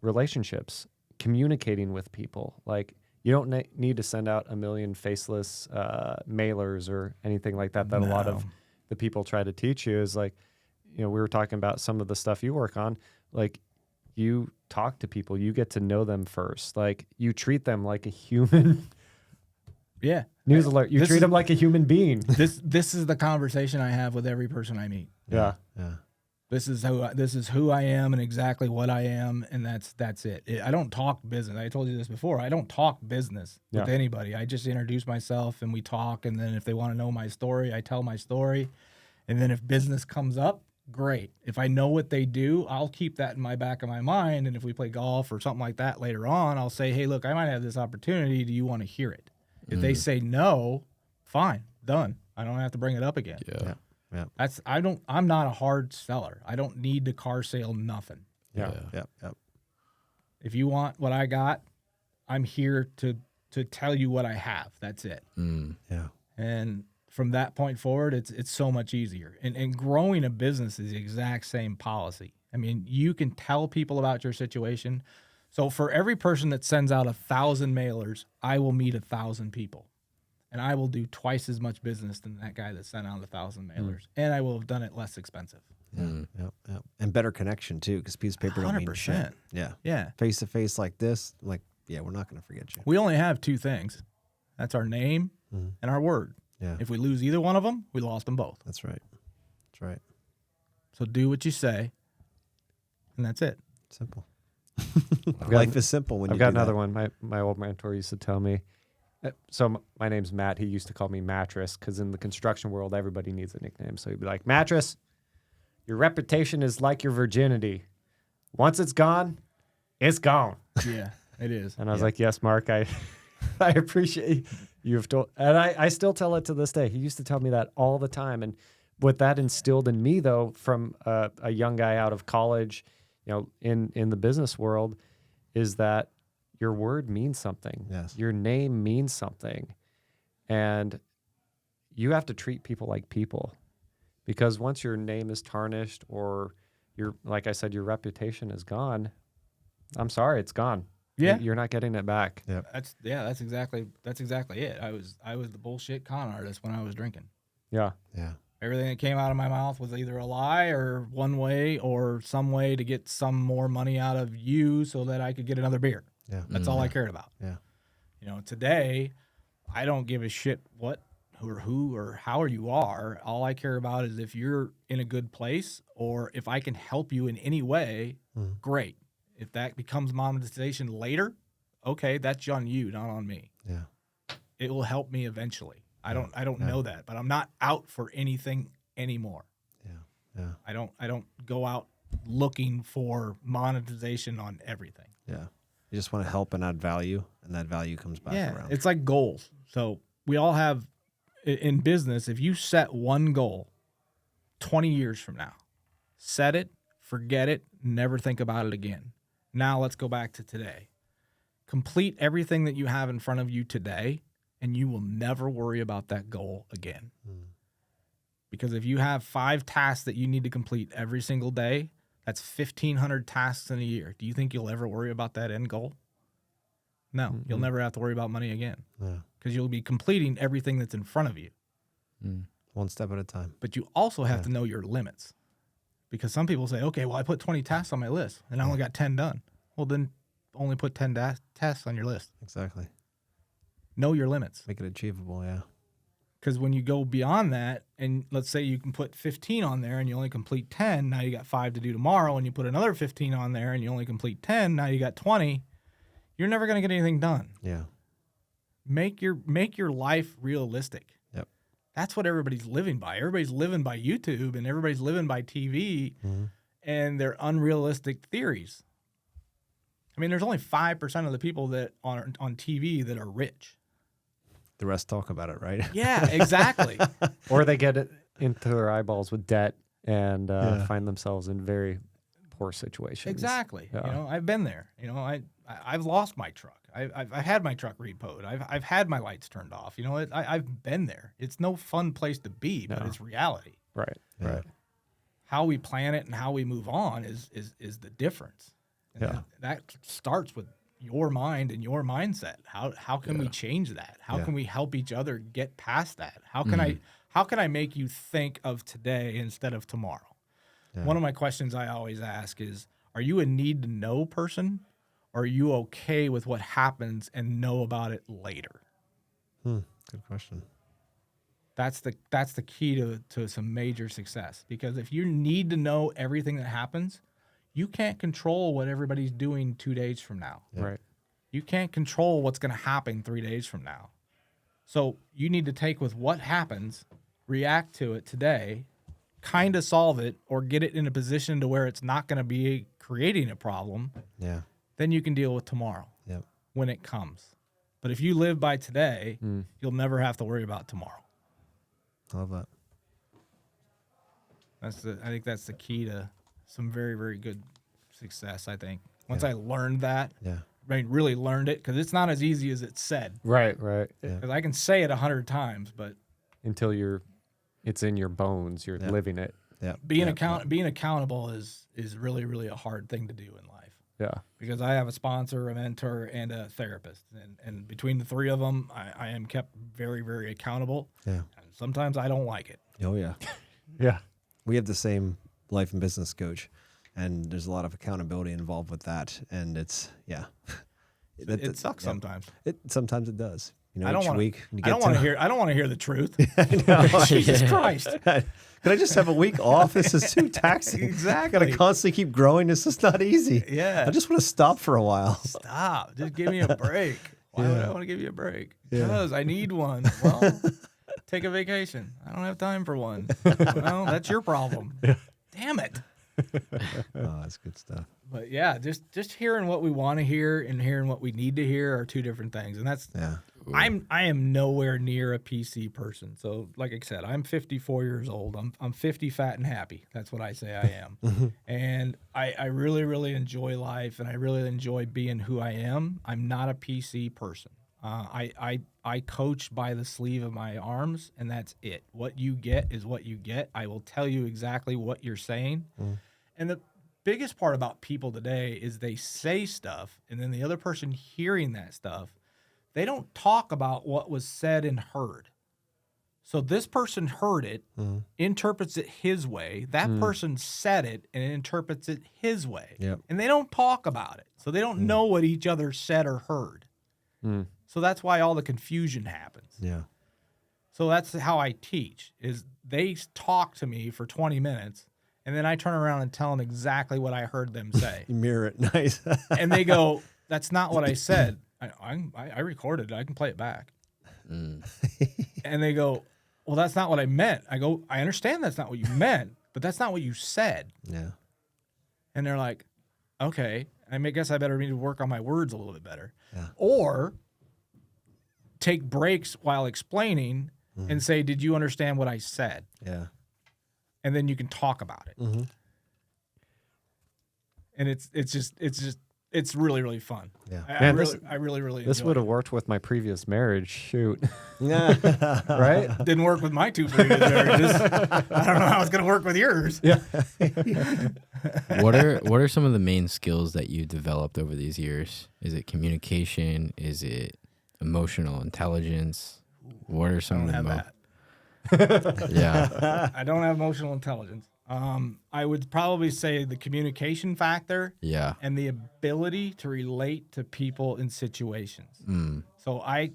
relationships, communicating with people. Like you don't need to send out a million faceless mailers or anything like that. That a lot of the people try to teach you is like, we were talking about some of the stuff you work on, like. You talk to people, you get to know them first. Like you treat them like a human. Yeah. News alert. You This treat is- them like a human being. This is the conversation I have with every person I meet. Yeah. Yeah. This is who I am and exactly what I am, and that's it. I don't talk business. I told you this before. I don't talk business with Yeah. anybody. I just introduce myself and we talk, and then if they want to know my story, I tell my story. And then if business comes up, great. If I know what they do, I'll keep that in my back of my mind. And if we play golf or something like that later on, I'll say, hey, look, I might have this opportunity. Do you want to hear it? If they say no, fine, done. I don't have to bring it up again. Yeah. Yeah. I'm not a hard seller. I don't need to car sale nothing. Yeah. Yep. Yep. If you want what I got, I'm here to tell you what I have. That's it. Mm. Yeah. And from that point forward, it's so much easier. And growing a business is the exact same policy. I mean, you can tell people about your situation. So for every person that sends out 1,000 mailers, I will meet 1,000 people. And I will do twice as much business than that guy that sent out 1,000 mailers. And I will have done it less expensive. Yep. Yep. And better connection too, because piece of paper don't mean shit. 100%. Yeah. Yeah. Face to face like this, like, yeah, we're not going to forget you. We only have two things. That's our name and our word. Yeah. If we lose either one of them, we lost them both. That's right. That's right. So do what you say, and that's it. Simple. got- Life is simple when I've you got do another that. one. My old mentor used to tell me. My name's Matt. He used to call me Mattress because in the construction world, everybody needs a nickname. So he'd be like, Mattress, your reputation is like your virginity. Once it's gone, it's gone. Yeah, it is. And I was like, yes, Mark, I appreciate you have told. And I still tell it to this day. He used to tell me that all the time. And what that instilled in me, though, from a young guy out of college, in the business world, is that your word means something. Yes. Your name means something. And you have to treat people like people, because once your name is tarnished or like I said, your reputation is gone, I'm sorry, it's gone. Yeah. You're not getting it back. That's exactly it. I was the bullshit con artist when I was drinking. Yeah. Yeah. Everything that came out of my mouth was either a lie or one way or some way to get some more money out of you so that I could get another beer. Yeah. That's all I cared about. Yeah. Today, I don't give a shit what or who or how you are. All I care about is if you're in a good place or if I can help you in any way, great. If that becomes monetization later, okay, that's on you, not on me. Yeah. It will help me eventually. I don't know that, but I'm not out for anything anymore. Yeah. Yeah. I don't go out looking for monetization on everything. Yeah. You just want to help and add value, and that value comes back around. It's like goals. So we all have in business, if you set one goal 20 years from now, set it, forget it, never think about it again. Now let's go back to today. Complete everything that you have in front of you today, and you will never worry about that goal again. Because if you have 5 tasks that you need to complete every single day, that's 1,500 tasks in a year. Do you think you'll ever worry about that end goal? No, you'll never have to worry about money again Yeah. because you'll be completing everything that's in front of you. One step at a time. But you also have to know your limits, because some people say, okay, well, I put 20 tasks on my list and I only got 10 done. Well, then only put 10 tasks on your list. Exactly. Know your limits. Make it achievable. Yeah. Because when you go beyond that, and let's say you can put 15 on there and you only complete 10, now you got 5 to do tomorrow, and you put another 15 on there and you only complete 10, now you got 20, you're never going to get anything done. Yeah. Make your life realistic. Yep. That's what everybody's living by. Everybody's living by YouTube and everybody's living by TV and their unrealistic theories. I mean, there's only 5% of the people that on TV that are rich. The rest talk about it, right? Yeah, exactly. Or they get it into their eyeballs with debt and find themselves in very poor situations. Exactly. Yeah. I've been there. I've lost my truck. I've had my truck repoed. I've had my lights turned off. I've been there. It's no fun place to be, but it's reality. Right. Yeah. Right. How we plan it and how we move on is the difference. And Yeah. that starts with your mind and your mindset. How can we change that? How Yeah. can we help each other get past that? How can I make you think of today instead of tomorrow? Yeah. One of my questions I always ask is, are you a need to know person, or are you okay with what happens and know about it later? Good question. That's the key to some major success. Because if you need to know everything that happens, you can't control what everybody's doing 2 days from now. Right. You can't control what's going to happen 3 days from now. So you need to take with what happens, react to it today, kind of solve it, or get it in a position to where it's not going to be creating a problem. Yeah. Then you can deal with tomorrow Yep. when it comes. But if you live by today, you'll never have to worry about tomorrow. Love that. I think that's the key to some very, very good success, I think. Once I learned that, Yeah. I mean, really learned it, because it's not as easy as it's said. Right. Yeah. Because I can say it 100 times, but Until it's in your bones. You're living it. Yeah. being Yeah. being accountable is really, really a hard thing to do in life. Yeah. Because I have a sponsor, a mentor, and a therapist. And between the three of them, I am kept very, very accountable. Yeah. And sometimes I don't like it. Oh yeah. Yeah. We have the same life and business coach, and there's a lot of accountability involved with that. And it's It sucks sometimes. Sometimes it does. You know, I don't each want week you I don't get want to to hear. I don't want to hear the truth. know. Jesus Christ! Can I just have a week off? This is too taxing. Exactly. Got to constantly keep growing. This is not easy. Yeah. I just want to stop for a while. Stop. Just give me a break. Why would I want to give you a break? Yeah. Because I need one. Well, take a vacation. I don't have time for one. Well, that's your problem. Damn it. Oh, that's good stuff. But yeah, just hearing what we want to hear and hearing what we need to hear are two different things. And that's Yeah. I am nowhere near a PC person. So like I said, I'm 54 years old. I'm 50 fat and happy. That's what I say I am. And I really, really enjoy life, and I really enjoy being who I am. I'm not a PC person. I coach by the sleeve of my arms, and that's it. What you get is what you get. I will tell you exactly what you're saying. And the biggest part about people today is they say stuff, and then the other person hearing that stuff, they don't talk about what was said and heard. So this person heard it, interprets it his way. That person said it and interprets it his way. Yep. And they don't talk about it. So they don't know what each other said or heard. So that's why all the confusion happens. Yeah. So that's how I teach, is they talk to me for 20 minutes, and then I turn around and tell them exactly what I heard them say. You mirror it. Nice. And they go, that's not what I said. I recorded it. I can play it back. And they go, well, that's not what I meant. I go, I understand that's not what you meant, but that's not what you said. Yeah. And they're like, okay, I guess I better need to work on my words a little bit better. Yeah. Or take breaks while explaining and say, did you understand what I said? Yeah. And then you can talk about it. And it's really, really fun. Yeah. I Man, really This enjoy would it. have worked with my previous marriage. Shoot. Yeah. Right? Didn't work with my two previous marriages. I don't know how it's going to work with yours. Yeah. What are some of the main skills that you developed over these years? Is it communication? Is it emotional intelligence? What are I some don't of have the that. Yeah. I don't have emotional intelligence. I would probably say the communication factor Yeah. and the ability to relate to people in situations. So I'm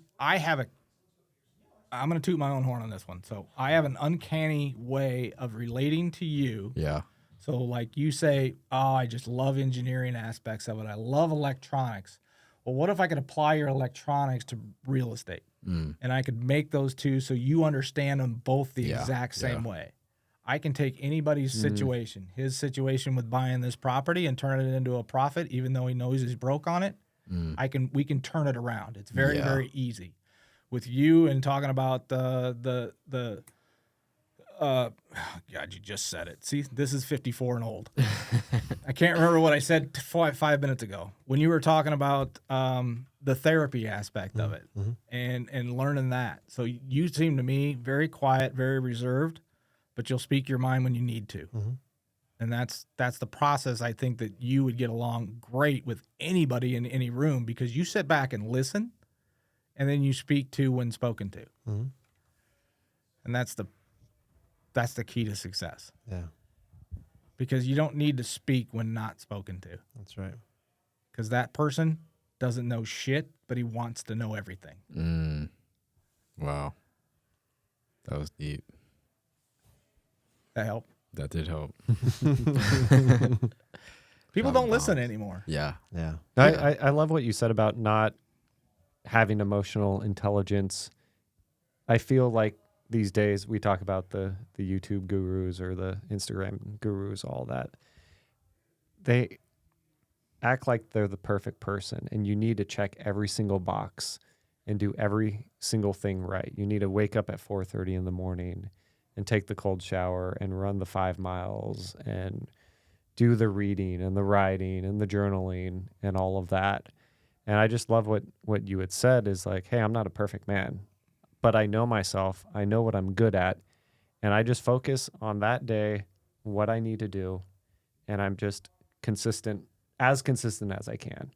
going to toot my own horn on this one. So I have an uncanny way of relating to you. Yeah. So like you say, oh, I just love engineering aspects of it. I love electronics. Well, what if I could apply your electronics to real estate? And I could make those two so you understand them both the Yeah, exact same yeah. way. I can take anybody's situation, his situation with buying this property, and turn it into a profit, even though he knows he's broke on it. We can turn it around. It's very, Yeah. very easy. With you and talking about God, you just said it. See, this is 54 and old. I can't remember what I said 5 minutes ago when you were talking about the therapy aspect of it and learning that. So you seem to me very quiet, very reserved, but you'll speak your mind when you need to. And that's the process. I think that you would get along great with anybody in any room, because you sit back and listen, and then you speak to when spoken to. And that's the key to success, Yeah. because you don't need to speak when not spoken to, That's right. because that person doesn't know shit, but he wants to know everything. Wow. That That was deep. That helped. That did help. People Drop don't listen bombs. anymore. Yeah. Yeah. I love what you said about not having emotional intelligence. I feel like these days we talk about the YouTube gurus or the Instagram gurus, all that. They act like they're the perfect person, and you need to check every single box and do every single thing right. You need to wake up at 4:30 in the morning and take the cold shower and run the 5 miles and do the reading and the writing and the journaling and all of that. And I just love what you had said is like, hey, I'm not a perfect man, but I know myself. I know what I'm good at. And I just focus on that day, what I need to do. And I'm just consistent as I can.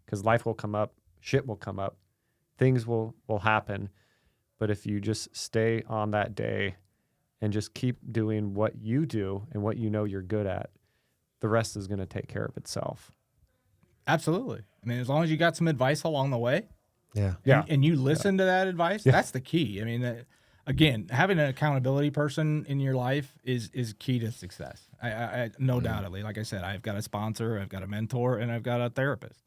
Because life will come up, shit will come up, things will happen. But if you just stay on that day and just keep doing what you do and what you know you're good at, the rest is going to take care of itself. Absolutely. I mean, as long as you got some advice along the way, Yeah. Yeah. and you listen to that advice, that's the key. I mean, again, having an accountability person in your life is key to success. I no doubtedly. Like I said, I've got a sponsor, I've got a mentor, and I've got a therapist.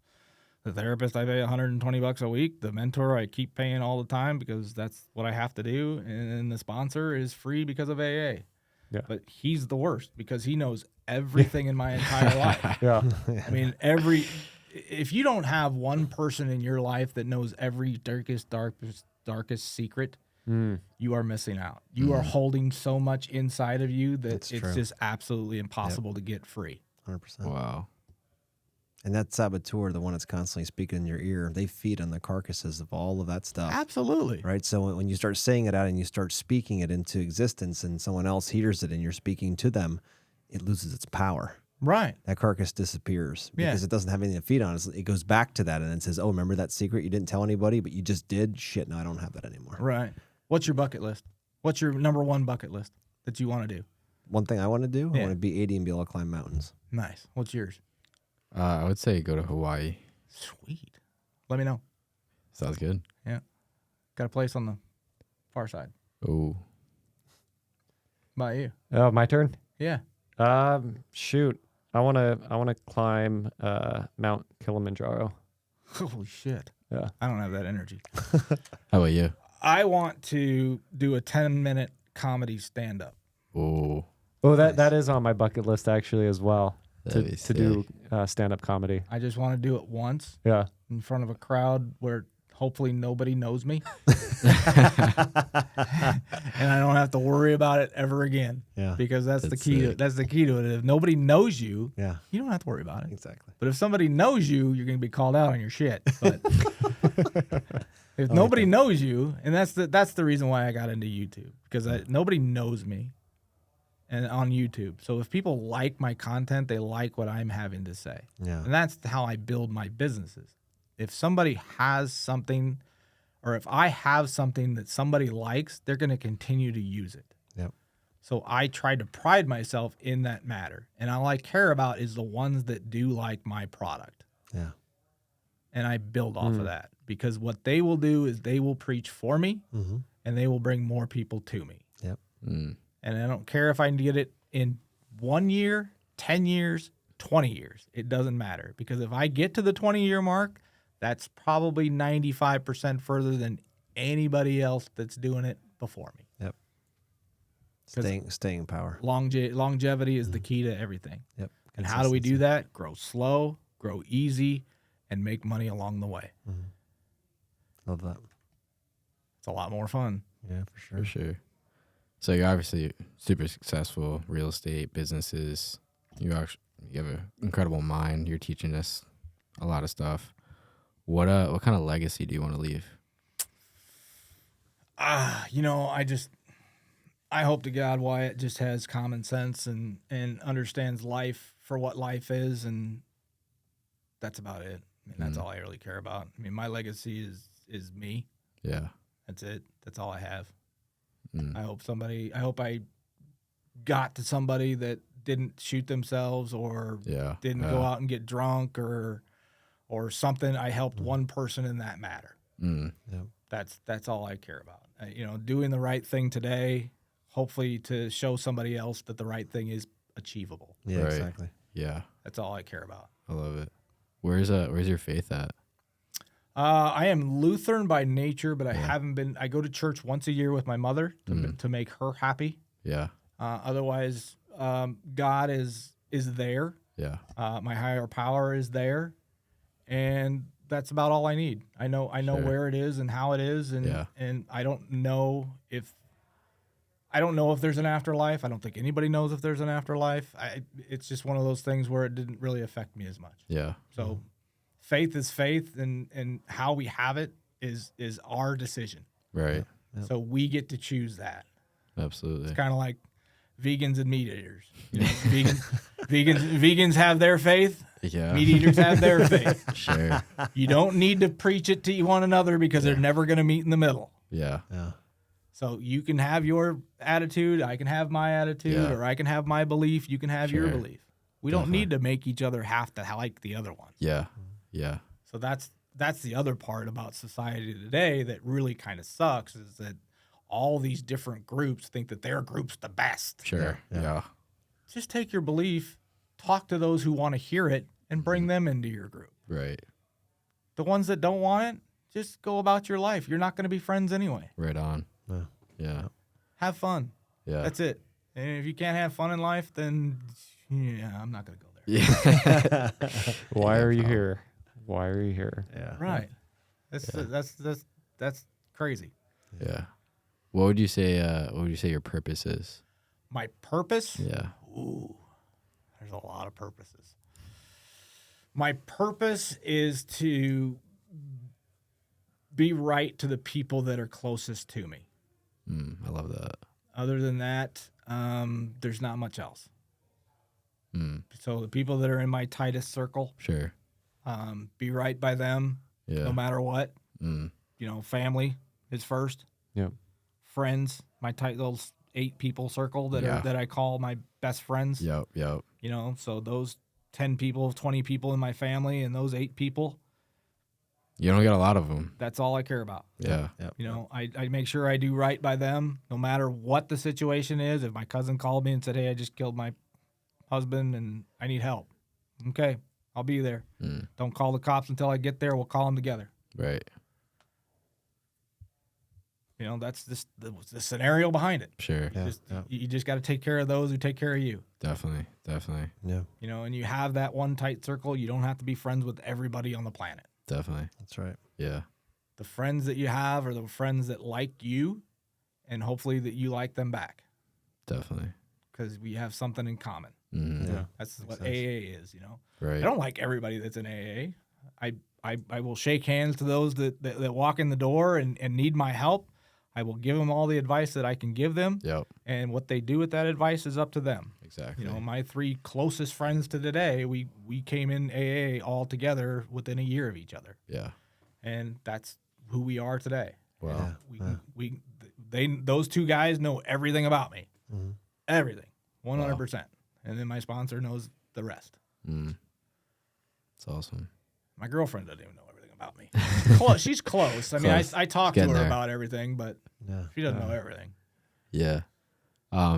The therapist I pay $120 a week. The mentor I keep paying all the time because that's what I have to do. And then the sponsor is free because of AA. Yeah. But he's the worst because he knows everything in my entire life. Yeah. I mean, if you don't have one person in your life that knows every darkest secret, you are missing out. You are holding so much inside of you that That's it's true. just absolutely impossible to get free. 100%. Wow. And that saboteur, the one that's constantly speaking in your ear, they feed on the carcasses of all of that stuff. Absolutely. Right. So when you start saying it out and you start speaking it into existence and someone else hears it and you're speaking to them, it loses its power. Right. That carcass disappears because Yeah. it doesn't have anything to feed on. It goes back to that and it says, oh, remember that secret you didn't tell anybody, but you just did? Shit, no, I don't have that anymore. Right. What's your bucket list? What's your number one bucket list that you want to do? One thing I want to do, I Yeah. want to be 80 and be able to climb mountains. Nice. What's yours? I would say go to Hawaii. Sweet. Let me know. Sounds good. Got a place on the far side. Oh, How about you? Oh, my turn. Yeah. Shoot. I wanna climb Mount Kilimanjaro. Holy shit. Yeah. I don't have that energy. how about you? I want to do a 10-minute comedy stand-up. Oh, Oh, that is on my bucket list actually as well. that'd be To do stand-up comedy. I just want to do it once Yeah. in front of a crowd where hopefully nobody knows me. And I don't have to worry about it ever again. Yeah. Because that's the That's key. sick. That's the key to it. If nobody knows you, Yeah. you don't have to worry about it. Exactly. But if somebody knows you, you're going to be called out on your shit. But if nobody knows you, and that's the reason why I got into YouTube, because nobody knows me and on YouTube. So if people like my content, they like what I'm having to say. Yeah. And that's how I build my businesses. If somebody has something, or if I have something that somebody likes, they're going to continue to use it. Yep. So I try to pride myself in that matter. And all I care about is the ones that do like my product. Yeah. And I build off of that, because what they will do is they will preach for me Mm-hmm. and they will bring more people to me. Yep. Mm. And I don't care if I can get it in 1 year, 10 years, 20 years. It doesn't matter, because if I get to the 20-year mark, that's probably 95% further than anybody else that's doing it before me. Yep. 'Cause- Staying power. Longevity is the key to everything. Yep. And how do we do Consistency. that? Grow slow, grow easy, and make money along the way. Love that. It's a lot more fun. Yeah, for sure. For sure. So you're obviously super successful, real estate, businesses. You have an incredible mind. You're teaching us a lot of stuff. What kind of legacy do you want to leave? I hope to God Wyatt just has common sense and understands life for what life is, and that's about it. I mean, that's all I really care about. I mean, my legacy is me. Yeah. That's it. That's all I have. Mm. I hope I got to somebody that didn't shoot themselves or Yeah. didn't go out and get drunk or something. I helped one person in that matter. Mm. Yep. That's all I care about. Doing the right thing today, hopefully to show somebody else that the right thing is achievable. Yeah, Right. exactly. Yeah, That's all I care about. I love it. Where's your faith at? I am Lutheran by nature, but I Yeah. haven't been. I go to church once a year with my mother to make her happy. Yeah, Otherwise, God is there. yeah, My higher power is there, and that's about all I need. I know Sure. where it is and how it is, and Yeah. and I don't know if there's an afterlife. I don't think anybody knows if there's an afterlife. It's just one of those things where it didn't really affect me as much. yeah, So faith is faith, and how we have it is our decision. right. Yep. So we get to choose that. Absolutely. It's kind of like vegans and meat eaters. Vegans have their faith. Yeah, Meat eaters have their faith. sure. You don't need to preach it to one another because they're never going to meet in the middle. Yeah, Yeah. So you can have your attitude, I can have my attitude, Yeah. or I can have my belief, you can have your Sure. belief. We don't need to make each other have to like the other one. yeah, yeah, So that's the other part about society today that really kind of sucks, is that all these different groups think that their group's the best. sure. Yeah. Yeah, Just take your belief, talk to those who want to hear it, and bring them into your group. right, The ones that don't want it, just go about your life. You're not going to be friends anyway. right on. Yeah. Yeah, Have fun. yeah. That's it. And if you can't have fun in life, then yeah, I'm not going to go there. Yeah, Why Yeah, are you pal. here? Why are you here? Yeah. Right. That's crazy. yeah. What would you say? What would you say your purpose is? My purpose? Yeah, Ooh, there's a lot of purposes. My purpose is to be right to the people that are closest to me. I love that. Other than that, there's not much else. Mm, So the people that are in my tightest circle, sure. be right by them, Yeah. no matter what. Mm, Family is first. Yep. Friends, my tight little 8 people circle Yeah. that I call my best friends. yep. Yep. So those 10 people, 20 people in my family, and those 8 people, You don't get a lot of them. that's all I care about. Yeah. Yep. I make sure I do right by them, no matter what the situation is. If my cousin called me and said, "Hey, I just killed my husband and I need help," okay, I'll be there. Mm, Don't call the cops until I get there. We'll call them together. right. That's just the scenario behind it. Sure. Yeah. You just got to take care of those who take care of you. Definitely. Definitely. Yeah. And you have that one tight circle. You don't have to be friends with everybody on the planet. Definitely. That's right. Yeah. The friends that you have are the friends that like you, and hopefully that you like them back, Definitely. because we have something in common. Mm, Yeah. That's what sense. AA is. Right. I don't like everybody that's in AA. I will shake hands to those that walk in the door and need my help. I will give them all the advice that I can give them, Yep. and what they do with that advice is up to them. Exactly. My 3 closest friends to today, we came in AA all together within a year of each other, Yeah. and that's who we are today. Wow. Those 2 guys know everything about me, Mhm. everything, 100%, and then my sponsor knows the rest. Mm. It's awesome. My girlfriend doesn't even know everything about me. She's close. I mean, Close. I talk to Getting her there. about everything, but Yeah. she doesn't know everything. Yeah.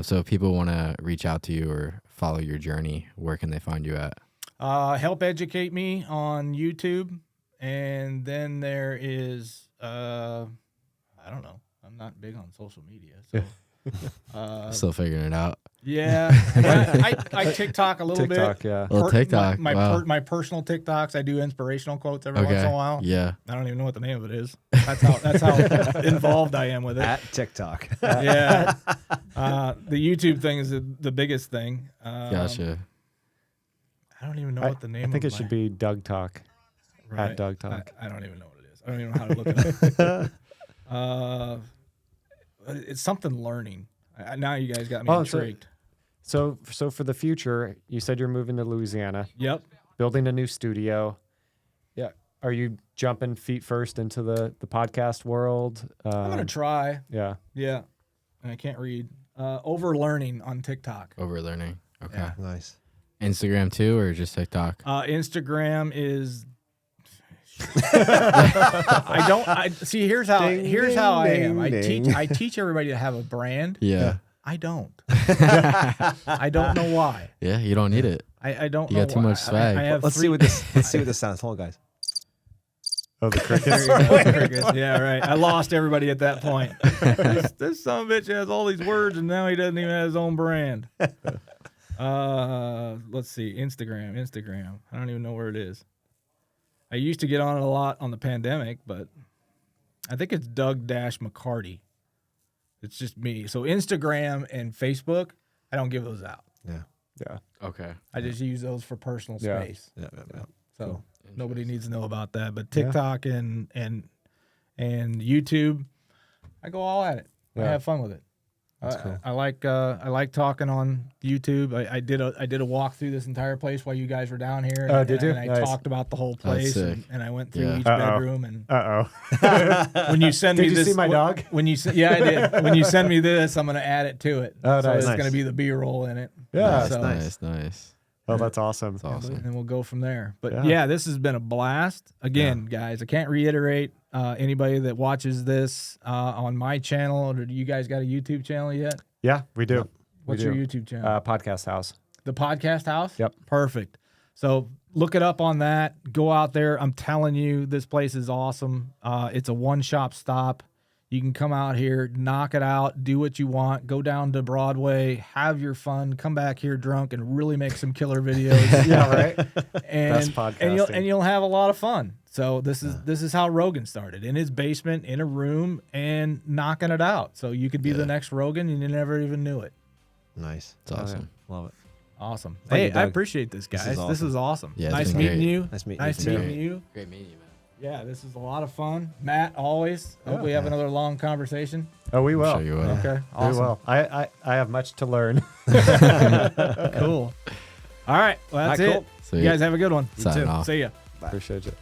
So if people want to reach out to you or follow your journey, where can they find you at? Help educate me on YouTube, and then there is I don't know. I'm not big on social media, so Still figuring it out. yeah. I TikTok a little TikTok, bit. yeah. Little TikTok. My Wow. my personal TikToks. I do inspirational quotes every once in a while. Yeah. I don't even know what the name of it is. That's how involved I am with it. At TikTok. Yeah. The YouTube thing is the biggest thing. Gotcha. I don't even know what the name. I think of it should be Doug Talk. right. At Doug Talk. I don't even know what it is. I don't even know how to look it up. It's something learning. Now you guys got me Oh, so- intrigued. So for the future, you said you're moving to Louisiana, Yep. building a new studio. Yeah. Are you jumping feet first into the podcast world? I'm gonna try. Yeah. Yeah. And I can't read. Over learning on TikTok. Over learning. Okay. Yeah. Nice. Instagram too, or just TikTok? Instagram is I don't. I see. Here's how. Ding, here's ding, how I ding, am. I ding. teach everybody to have a brand. Yeah. I don't. I don't know why. Yeah, you don't need it. I don't. You know got too why. much swag. I have Let's see what this sounds. Hold on, guys. Oh, the There crickets. you go, crickets. Yeah, right. I lost everybody at that point. this son of a bitch has all these words, and now he doesn't even have his own brand. Let's see. Instagram. I don't even know where it is. I used to get on it a lot on the pandemic, but I think it's Doug McCarty. It's just me. So Instagram and Facebook, I don't give those out. Yeah. Yeah. Okay. I just use those for personal Yeah. space. Yeah. So nobody needs to know about that. But TikTok and YouTube, I go all at it. I Yeah. have fun with it. cool. I like talking on YouTube. I did a walk through this entire place while you guys were down here. Oh, and, did you? And I Nice. talked about the whole place, sick. and I went through Yeah. each Uh-oh. bedroom. And Uh-oh. when you send Did me you this, see my dog? When you yeah, I did. When you send me this, I'm gonna add it to it. Oh, so nice. it's Nice. gonna be the B-roll in it. Yeah. So- Nice. Oh, that's awesome. That's awesome. And we'll go from there. But Yeah. yeah, this has been a blast. Again, guys, I can't reiterate anybody that watches this on my channel. Or do you guys got a YouTube channel yet? Yeah, we do. What's We your do. YouTube channel? Podcast House. The Podcast House? Yep. Perfect. So look it up on that. Go out there. I'm telling you, this place is awesome. It's a one-shop stop. You can come out here, knock it out, do what you want, go down to Broadway, have your fun, come back here drunk, and really make some killer videos. Yeah, right? and, Best and you'll podcasting. you'll have a lot of fun. So this is how Rogan started, in his basement, in a room, and knocking it out. So you could be the next Rogan, and you never even knew it. Nice. It's awesome. Love it. Awesome. Thank Hey, you, I Doug. appreciate this, guys. is This is awesome. Yeah, it's nice been meeting great. you. Nice meeting Nice you too. meeting you. Great meeting you, man. Yeah, this is a lot of fun. Matt, always. Hope we have another long conversation. Oh, we will. Sure you will. Okay, We awesome. will. I have much to learn. Cool. All right, well, that's All right, it. cool. So You guys have a good one. Signing off. See ya. Appreciate it.